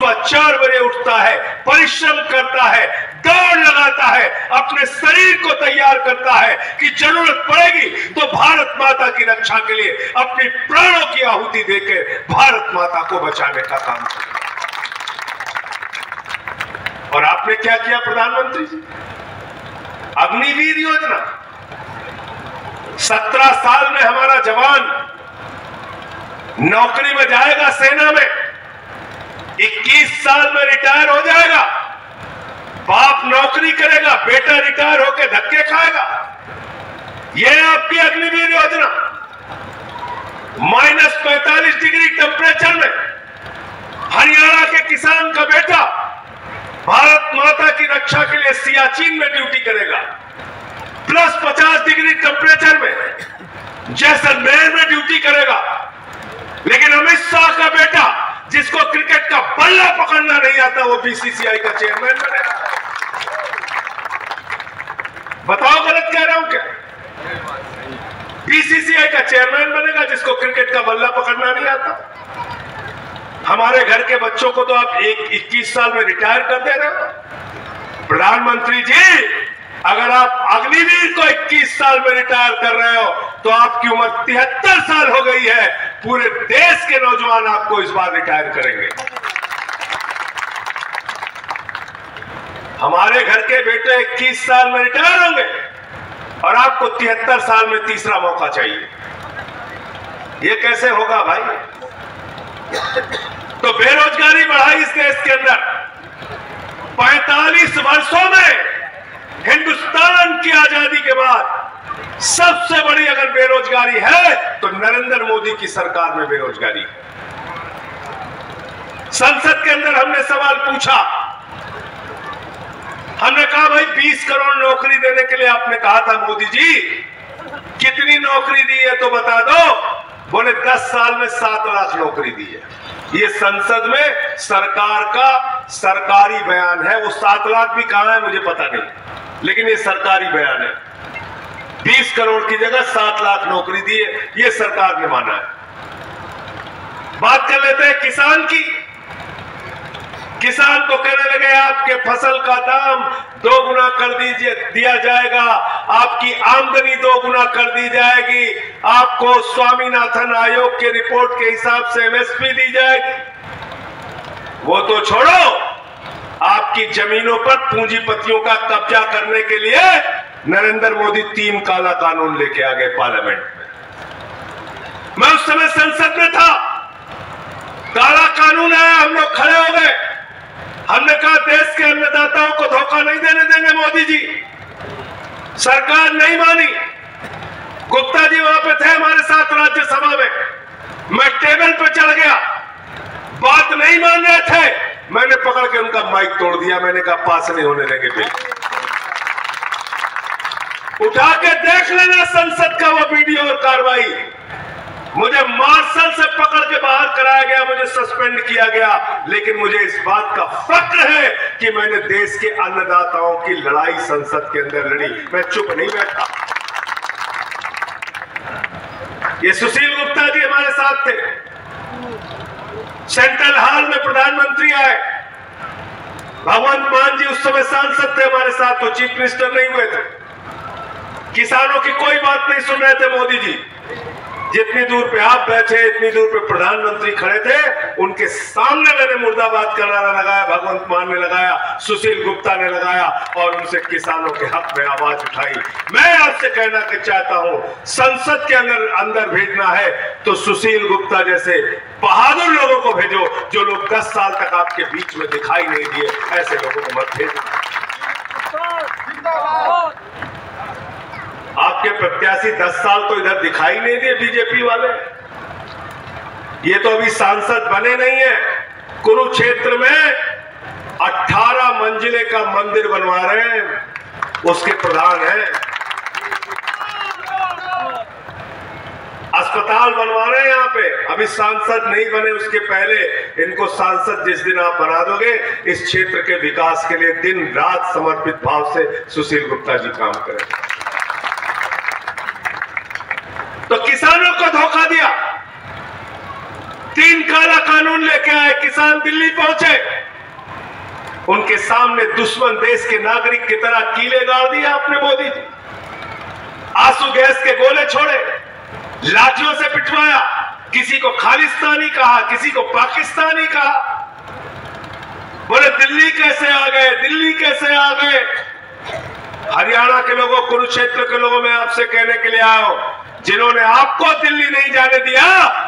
सुबह 4 बजे उठता है, परिश्रम करता है, दौड़ लगाता है, अपने शरीर को तैयार करता है कि जरूरत पड़ेगी तो भारत माता की रक्षा के लिए अपनी प्राणों की आहुति देकर भारत माता को बचाने का काम करता है। और आपने क्या किया प्रधानमंत्री जी? अग्निवीर योजना। 17 साल में हमारा जवान नौकरी में जाएगा सेना में, 21 साल में रिटायर हो जाएगा, बाप नौकरी करेगा, बेटा रिटायर होकर धक्के खाएगा। यह है आपकी अग्निवीर योजना। -45 डिग्री टेम्परेचर में हरियाणा के किसान का बेटा भारत माता की रक्षा के लिए सियाचिन में ड्यूटी करेगा, +50 डिग्री टेम्परेचर में जैसलमेर में ड्यूटी करेगा। लेकिन अमित शाह का बेटा जिसको क्रिकेट का बल्ला पकड़ना नहीं आता, वो बीसीसीआई का चेयरमैन बनेगा। बताओ गलत कह रहा हूं क्या? बीसीसीआई का चेयरमैन बनेगा जिसको क्रिकेट का बल्ला पकड़ना नहीं आता। हमारे घर के बच्चों को तो आप 21 साल में रिटायर कर दे रहे हो। प्रधानमंत्री जी, अगर आप अग्निवीर को 21 साल में रिटायर कर रहे हो तो आपकी उम्र 73 साल हो गई है। पूरे देश के नौजवान आपको इस बार रिटायर करेंगे। हमारे घर के बेटे 21 साल में रिटायर होंगे और आपको 73 साल में तीसरा मौका चाहिए। ये कैसे होगा भाई? तो बेरोजगारी बढ़ाई इस देश के अंदर। 45 वर्षों में हिंदुस्तान की आजादी के बाद सबसे बड़ी अगर बेरोजगारी है तो नरेंद्र मोदी की सरकार में बेरोजगारी है। संसद के अंदर हमने सवाल पूछा, हमने कहा भाई 20 करोड़ नौकरी देने के लिए आपने कहा था मोदी जी, कितनी नौकरी दी है तो बता दो। बोले 10 साल में 7 लाख नौकरी दी है। ये संसद में सरकार का सरकारी बयान है। वो 7 लाख भी कहां है मुझे पता नहीं, लेकिन ये सरकारी बयान है। 20 करोड़ की जगह 7 लाख नौकरी दी है, ये सरकार ने माना है। बात कर लेते हैं किसान की। किसान को कहने लगे आपके फसल का दाम 2 गुना कर दिया जाएगा, आपकी आमदनी 2 गुना कर दी जाएगी, आपको स्वामीनाथन आयोग के रिपोर्ट के हिसाब से एमएसपी दी जाएगी। वो तो छोड़ो, आपकी जमीनों पर पूंजीपतियों का कब्जा करने के लिए नरेंद्र मोदी 3 काला कानून लेके आ गए पार्लियामेंट में। मैं उस समय संसद में था, काला कानून आया, हम लोग खड़े हो गए। हमने कहा देश के अन्नदाताओं को धोखा नहीं देने देंगे मोदी जी। सरकार नहीं मानी। गुप्ता जी वहां पे थे हमारे साथ राज्यसभा में। मैं टेबल पे चढ़ गया, बात नहीं मान रहे थे, मैंने पकड़ के उनका माइक तोड़ दिया। मैंने कहा पास नहीं होने देंगे बिल। उठा के देख लेना संसद का वो वीडियो और कार्रवाई। मुझे मार्शल से पकड़ के बाहर कराया गया, मुझे सस्पेंड किया गया, लेकिन मुझे इस बात का फक्र है कि मैंने देश के अन्नदाताओं की लड़ाई संसद के अंदर लड़ी। मैं चुप नहीं बैठा। ये सुशील गुप्ता जी हमारे साथ थे। सेंट्रल हॉल में प्रधानमंत्री आए, भगवंत मान जी उस समय सांसद थे हमारे साथ, तो चीफ मिनिस्टर नहीं हुए थे। किसानों की कोई बात नहीं सुन रहे थे मोदी जी। जितनी दूर पे आप बैठे, इतनी दूर पे प्रधानमंत्री खड़े थे, उनके सामने मैंने मुर्दाबाद का नारा लगाया, भगवंत मान ने लगाया, सुशील गुप्ता ने लगाया और उनसे किसानों के हक में आवाज उठाई। मैं आपसे कहना चाहता हूं, संसद के अंदर भेजना है तो सुशील गुप्ता जैसे बहादुर लोगों को भेजो, जो लोग 10 साल तक आपके बीच में दिखाई नहीं दिए, ऐसे लोगों को मत भेजो। आपके प्रत्याशी 10 साल तो इधर दिखाई नहीं दिए बीजेपी वाले। ये तो अभी सांसद बने नहीं है। कुरुक्षेत्र में 18 मंजिले का मंदिर बनवा रहे हैं, उसके प्रधान हैं। अस्पताल बनवा रहे हैं यहाँ पे, अभी सांसद नहीं बने, उसके पहले इनको सांसद जिस दिन आप बना दोगे, इस क्षेत्र के विकास के लिए दिन रात समर्पित भाव से सुशील गुप्ता जी काम करें। तो किसानों को धोखा दिया, 3 काला कानून लेके आए, किसान दिल्ली पहुंचे, उनके सामने दुश्मन देश के नागरिक की तरह कीले गाड़ दिया आपने मोदी जी। आंसू गैस के गोले छोड़े, लाठियों से पिटवाया, किसी को खालिस्तानी कहा, किसी को पाकिस्तानी कहा। बोले दिल्ली कैसे आ गए, दिल्ली कैसे आ गए। हरियाणा के लोगों, कुरुक्षेत्र के लोगों, मैं आपसे कहने के लिए आया हूं, जिन्होंने आपको दिल्ली नहीं जाने दिया